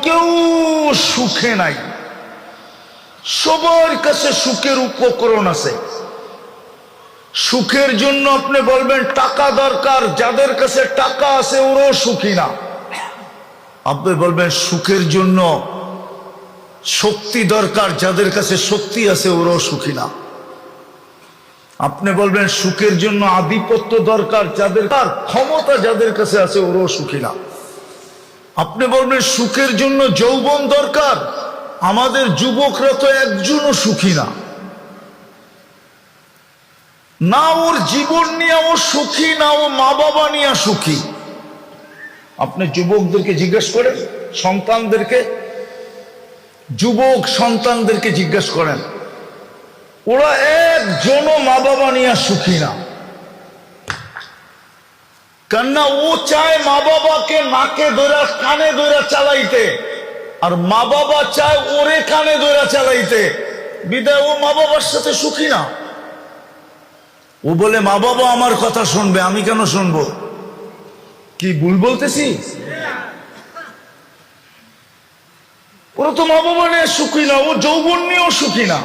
কেউ সুখে নাই, সবার কাছে সুখের উপকরণ আছে। সুখের জন্য আপনি বলবেন টাকা দরকার, যাদের কাছে টাকা আছে ওরাও সুখী না। আপনি বলবেন সুখের জন্য শক্তি দরকার, যাদের কাছে শক্তি আছে ওরাও সুখী না। আপনি বলবেন সুখের জন্য আধিপত্য দরকার, যাদের ক্ষমতা যাদের কাছে আছে ওরাও সুখী না। আপনি বলবেন সুখের জন্য যৌবন দরকার, আমাদের যুবকরা তো একজনও সুখী না। না ওর জীবন নিয়ে ও সুখী, না ও মা বাবা নিয়ে সুখী। আপনি যুবকদেরকে জিজ্ঞেস করেন, সন্তানদেরকে, যুবক সন্তানদেরকে জিজ্ঞেস করেন, ওরা একজনও মা বাবা নিয়ে সুখী না। কেননা ও চায় মা বাবাকে নাকে ধরে কানে ধরে চালাইতে, আর মা বাবা চায় ওরে কানে ধরে চালাইতে, বিদায় ও মা বাবার সাথে সুখী না। ও বলে মা বাবা আমার কথা শুনবে, আমি কেন শুনবো? কি ভুল বলতেছি? ওরা তো মা বাবা নিয়ে সুখী না, ও যৌবন নিয়েও সুখী না।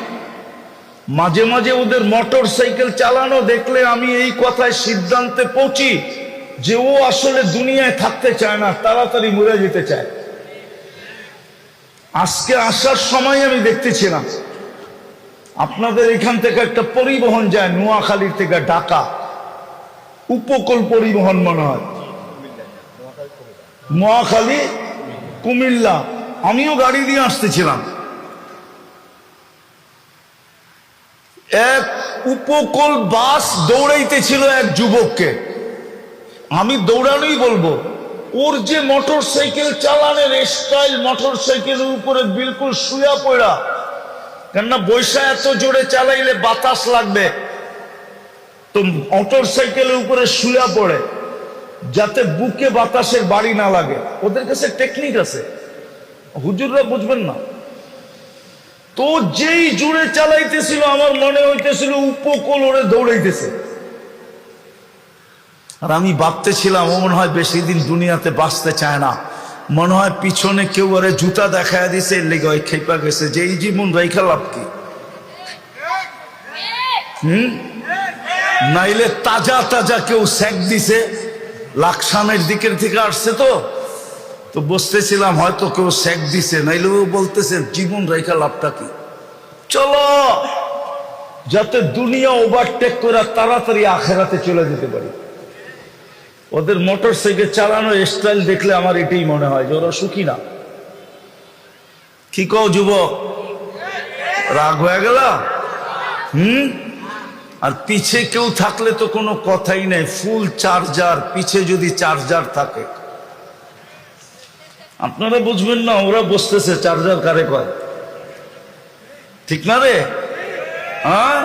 মাঝে মাঝে ওদের মোটর সাইকেল চালানো দেখলে আমি এই কথায় সিদ্ধান্তে পৌঁছি যে ও আসলে দুনিয়ায় থাকতে চায় না, তাড়াতাড়ি মরে যেতে চায়। আজকে আসার সময় আমি দেখতেছিলাম আপনাদের এখান থেকে একটা পরিবহন যায় নোয়াখালীর থেকে ঢাকা, উপকূল পরিবহন মনে হয়, নোয়াখালী কুমিল্লা। আমিও গাড়ি দিয়ে আসতেছিলাম, এক উপকূল বাস দৌড়াইতেছিল এক যুবককে। আমি দৌড়ানোই বলবো, ওর যে মোটর সাইকেল চালানোর স্টাইল, মোটর সাইকেলের উপরে বিলকুল শুয়া পড়া, কেননা বৈশা এত জোরে চালাইলে বাতাস লাগবে, তো মোটর সাইকেলের উপরে শুয়া পড়ে যাতে বুকে বাতাসের বাড়ি না লাগে। ওদের কাছে টেকনিক আছে, হুজুররা বুঝবেন না। তো যেই জোরে চালাইতেছিল আমার মনে হইতেছিল উপকূল ওরে দৌড়াইতেছে। আর আমি ভাবতেছিলাম ও মনে হয় বেশি দিন দুনিয়াতে বাঁচতে চায় না, মনে হয় পিছনে কেউ ওরে জুতা দেখায় দিছে, এর লেগে ওই খেপা গেছে যে এই জীবন রাইখা লাভ কি? নাইলে তাজা তাজা কেউ সেক দিছে, লাকসামের দিকের থেকে আসছে, তো বুঝতেছিলাম হয়তো কেউ সেক দিছে, নাইলে ও বলতেছে জীবন রাইখা লাভটা কি? চলো যাতে দুনিয়া ওভারটেক করে তাড়াতাড়ি আখেরাতে চলে যেতে পারি। ওদের মোটর সাইকেল চালানো স্টাইল দেখলে আমার এটাই মনে হয় যে ওরা সুখী না। কি কও যুবক, রাগ হয়ে গেল? আর পিছে কেউ থাকলে তো কোনো কথাই নেই, ফুল চার্জার, পিছে যদি চার্জার থাকে আপনারা বুঝবেন না, ওরা বসতেছে চার্জার কারে কয়, ঠিক না রে? হায়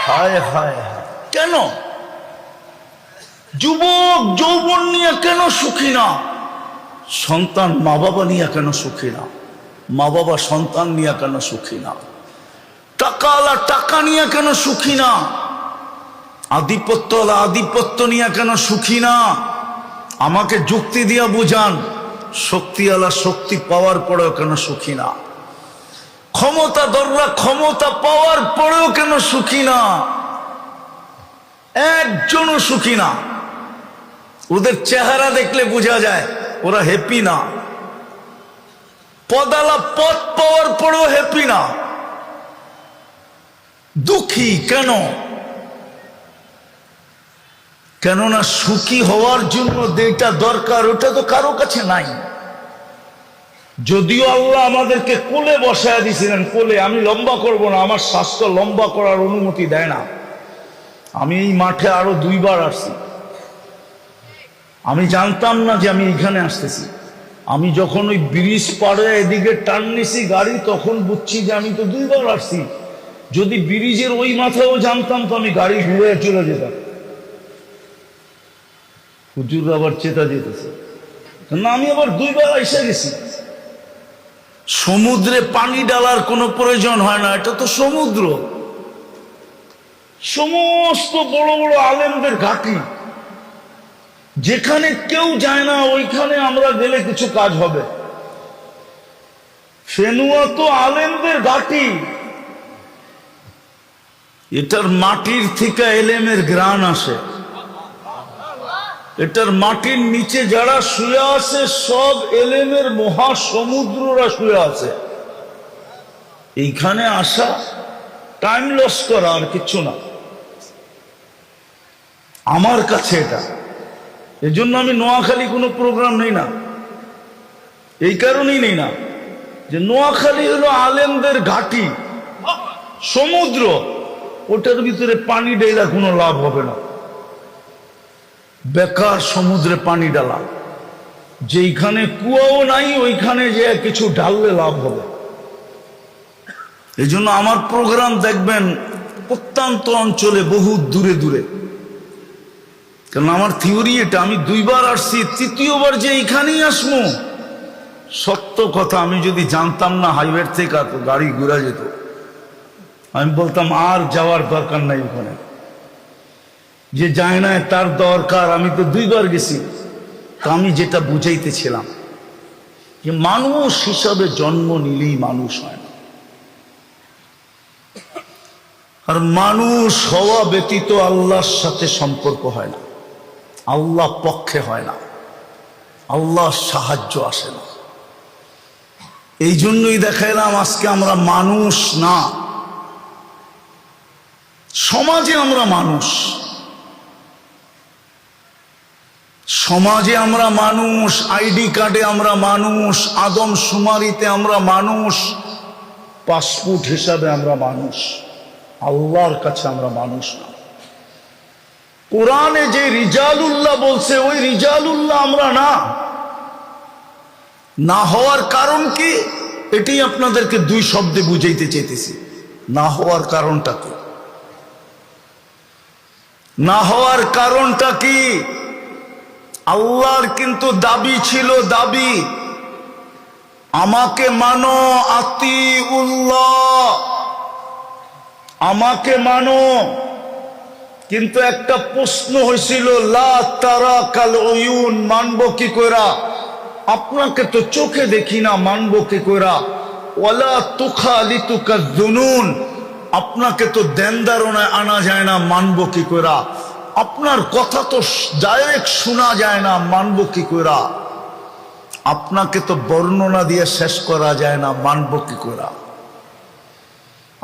হায় হায়, কেন যুবক যৌবন নিয়ে কেন সুখী না? সন্তান মা বাবা নিয়ে কেন সুখী না? মা বাবা সন্তান নিয়ে কেন সুখী না? টাকাওয়ালা টাকা নিয়ে কেন সুখী না? আধিপত্যওয়ালা আধিপত্য নিয়ে কেন সুখী না? আমাকে যুক্তি দিয়া বুঝান, শক্তিওয়ালা শক্তি পাওয়ার পরেও কেন সুখী না? ক্ষমতাধররা ক্ষমতা পাওয়ার পরেও কেন সুখী না? একজনও সুখী না। ওদের চেহারা দেখলে বোঝা যায় ওরা হ্যাপি না। পদালা পদ পাওয়ার পরেও হ্যাপি না, দুঃখী কেন? কেননা সুখী হওয়ার জন্য যেটা দরকার ওটা তো কারো কাছে নাই। যদিও আল্লাহ আমাদেরকে কোলে বসায় দিয়েছিলেন, কোলে, আমি লম্বা করব না, আমার স্বাস্থ্য লম্বা করার অনুমতি দেয় না। আমি এই মাঠে আরো 2 বার আসছি, আমি জানতাম না যে আমি এখানে আসতেছি। আমি যখন ওই ব্রিজ পাড়ে এদিকে টান নিছি গাড়ি, তখন বুঝছি যে আমি তো 2 বার আসছি। যদি ব্রিজের ওই মাথায়ও জানতাম তো আমি গাড়ি ঘুরে চলে যেতাম। হুজুর আবার চেতা যেতেছে না, আমি আবার 2 বার এসে গেছি। সমুদ্রে পানি ডালার কোনো প্রয়োজন হয় না, এটা তো সমুদ্র। সমস্ত বড় বড় আলেমদের ঘাঁটি, যেখানে কেউ যায় না ওইখানে আমরা গেলে কিছু কাজ হবে। ফেনুয়া তো আলেমদের ঘাঁটি। এটার মাটির থেকে এলেমের ঘ্রাণ আসে। এটার মাটির নিচে যারা শুয়ে আছে সব এলেমের মহাসমুদ্ররা শুয়ে আছে। এইখানে আসা টাইম লস করা, আর কিছু না আমার কাছে এটা। এজন্য আমি নোয়াখালী কোনো প্রোগ্রাম নেই না, এই কারণেই নেই না যে নোয়াখালী হলো আলেমদের ঘাঁটি, সমুদ্র। ওটার ভিতরে পানি ঢেলা কোনো লাভ হবে না, বেকার সমুদ্রে পানি ডালা। যেইখানে কুয়াও নাই ওইখানে যে কিছু ঢাললে লাভ হবে। এই জন্য আমার প্রোগ্রাম দেখবেন প্রত্যন্ত অঞ্চলে, বহু দূরে দূরে। কারণ আমার থিওরি এটা, আমি 2 বার আসছি, 3য়বার যে এইখানেই আসবো। সত্য কথা, আমি যদি জানতাম না হাইওয়ে থেকে তো গাড়ি ঘুরা যেত, আমি বলতাম আর যাওয়ার দরকার নাই ওখানে। যে যায় না তার দরকার, আমি তো 2 বার গেছি। তো আমি যেটা বুঝাইতেছিলাম যে মানুষ হিসাবে জন্ম নিলেই মানুষ হয় না, আর মানুষ হওয়া ব্যতীত আল্লাহর সাথে সম্পর্ক হয় না, আল্লাহ পক্ষে হয় না, আল্লাহর সাহায্য আসে না। এই জন্যই দেখাইলাম আজকে আমরা মানুষ না, সমাজে আমরা মানুষ, সমাজে আমরা মানুষ, আইডি কার্ডে আমরা মানুষ, আদম শুমারিতে আমরা মানুষ, পাসপোর্ট হিসাবে আমরা মানুষ, আল্লাহর কাছে আমরা মানুষ না। কোরআনে যে রিজালুল্লাহ বলছে ওই রিজালুল্লাহ আমরা না। না হওয়ার কারণ কি, এটাই আপনাদেরকে 2 শব্দে বুঝাইতে চাইতেছি। না হওয়ার কারণটা কি? না হওয়ার কারণটা কি? আল্লাহর কিন্তু দাবি ছিল, দাবি আমাকে মানো, আতিউল্লাহ, আমাকে মানো। কিন্তু একটা প্রশ্ন হয়েছিল, লা তারা কাল উয়ুন, মানবো কি কইরা? আপনাকে তো চোখে দেখি না, মানবো কি কইরা? ওয়ালা তুখালিতুকা যুনুন, আপনাকে তো ধ্যান ধারণায় আনা যায় না, মানবো কি কইরা? আপনার কথা তো ডাইরেক্ট শোনা যায় না, মানবো কি কইরা? আপনাকে তো বর্ণনা দিয়ে শেষ করা যায় না, মানবো কি কইরা?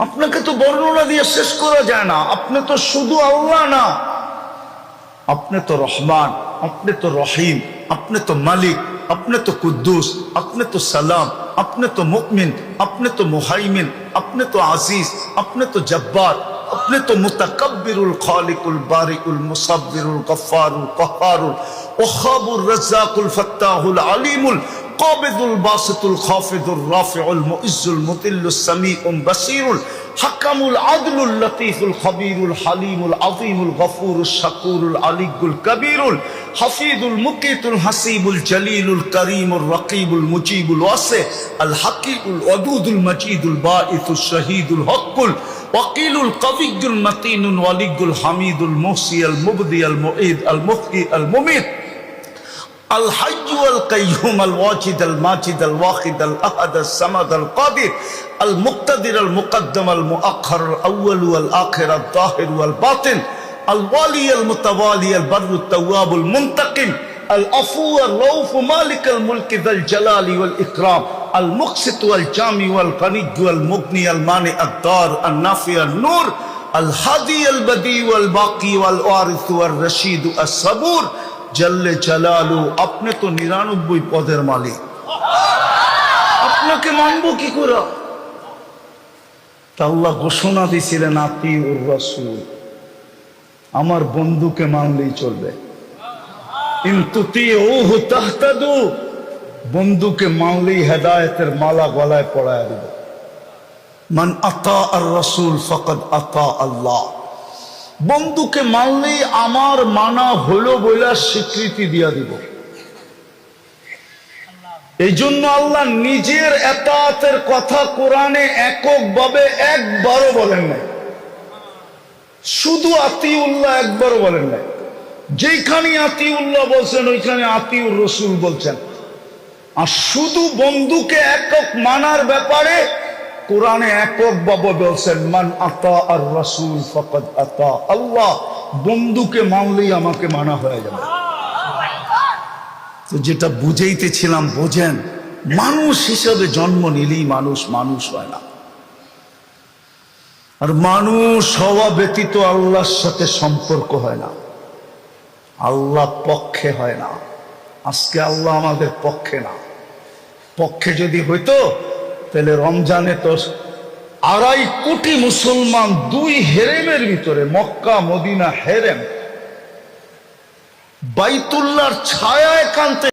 আপনাকে তো বর্ণনা দিয়ে শেষ করা যায় না। আপনি তো শুধু আল্লাহ না, আপনি তো রহমান, আপনি তো রহিম, আপনি তো মালিক, আপনি তো কুদ্দুস, আপনি তো সালাম, আপনি তো মুমিন, আপনি তো মুহাইমিন, আপনি তো আজিজ, আপনি তো জব্বার, আপনি তো মুতাকাব্বিরুল খালিকুল বারিকুল মুসাব্বিরুল গফফারুল কহ্হারুল ওয়াহাবুর রাজ্জাকুল ফাত্তাহুল আলিমুল কাবিদুল বাসিতুল খাফিদুর রাফিউল মুইজ্জুল মুতিল্লুস সামিউল বাসীরুল হাকামুল আদলুল লতীফুল খবীরুল হালিমুল আযীমুল গফুরুশ শাকুরুল আলিয়্যুল কবীরুল হাফিজুল মুকিতুল হাসিবুল জলিলুল করিমুর রকিবুল মুজিবুল ওয়াসি আল হাকিমুল ওয়াদুদুল মজিদুল বাঈসুশ শহীদুল হকুল ওয়াকিলুল কবিয়্যুল মতিনুল ওয়ালিয়্যুল হামিদুল মুহসি আল মুবদি আল মুঈদ আল মুহয়ি আল মুমীত الحي والقيوم الواجد الماجد الواحد الأحد الصمد القادر المقتدر المقدم المؤخر الأول والآخر الظاهر والباطن الوالي المتوالي البر التواب المنتقم العفو الرؤوف مالك الملك ذا الجلال والإكرام المقسط والجامع والغني والمغني المانع الضار النافع النور الهادي البديع والباقي والوارث والرشيد الصبور জল্লে জালালু। আপনি তো 99 পদের মালিক, আপনাকে মানবো কি করে? আল্লাহ ঘোষণা দিয়েছিলেন আতিউর রাসূল, আমার বন্ধুকে মানলেই চলবে। ইন তুতিউহু তাহতাদু, বন্ধুকে মানলেই হেদায়েতের মালা গলায় পরায় দেব। মান আতা আর রাসূল ফাকাদ আতা আল্লাহ, বন্ধুকে মানলেই আমার মানা হলো বলে স্বীকৃতি দিয়া দিব। এই জন্য আল্লাহ নিজের এতাআতের কথা কোরআনে এককভাবে একবারও বলেন নাই, শুধু আতিউল্লাহ একবারও বলেন নাই। যেখানে আতিউল্লাহ বলছেন ওইখানে আতিউর রাসূল বলছেন। আর শুধু বন্ধুকে একক মানার ব্যাপারে কোরআনে একক ভাবে বলছেন, মান আতা আর রাসূল ফাকাদ আতা আল্লাহ। বন্ধুকে মানলেই আমাকে মানা হয়ে যাবে। তো যেটা বুঝাইতেছিলাম, বোঝেন, মানুষ হিসেবে জন্ম নিলেই মানুষ মানুষ হয় না। আর মানুষ হওয়া ব্যতীত আল্লাহর সাথে সম্পর্ক হয় না, আল্লাহ পক্ষে হয় না। আজকে আল্লাহ আমাদের পক্ষে না। পক্ষে যদি হইতো তাহলে রমজানে তো 2.5 কোটি মুসলমান 2 হেরেমের ভিতরে, মক্কা মদিনা হেরেম, বাইতুল্লাহর ছায়ায় কান্তে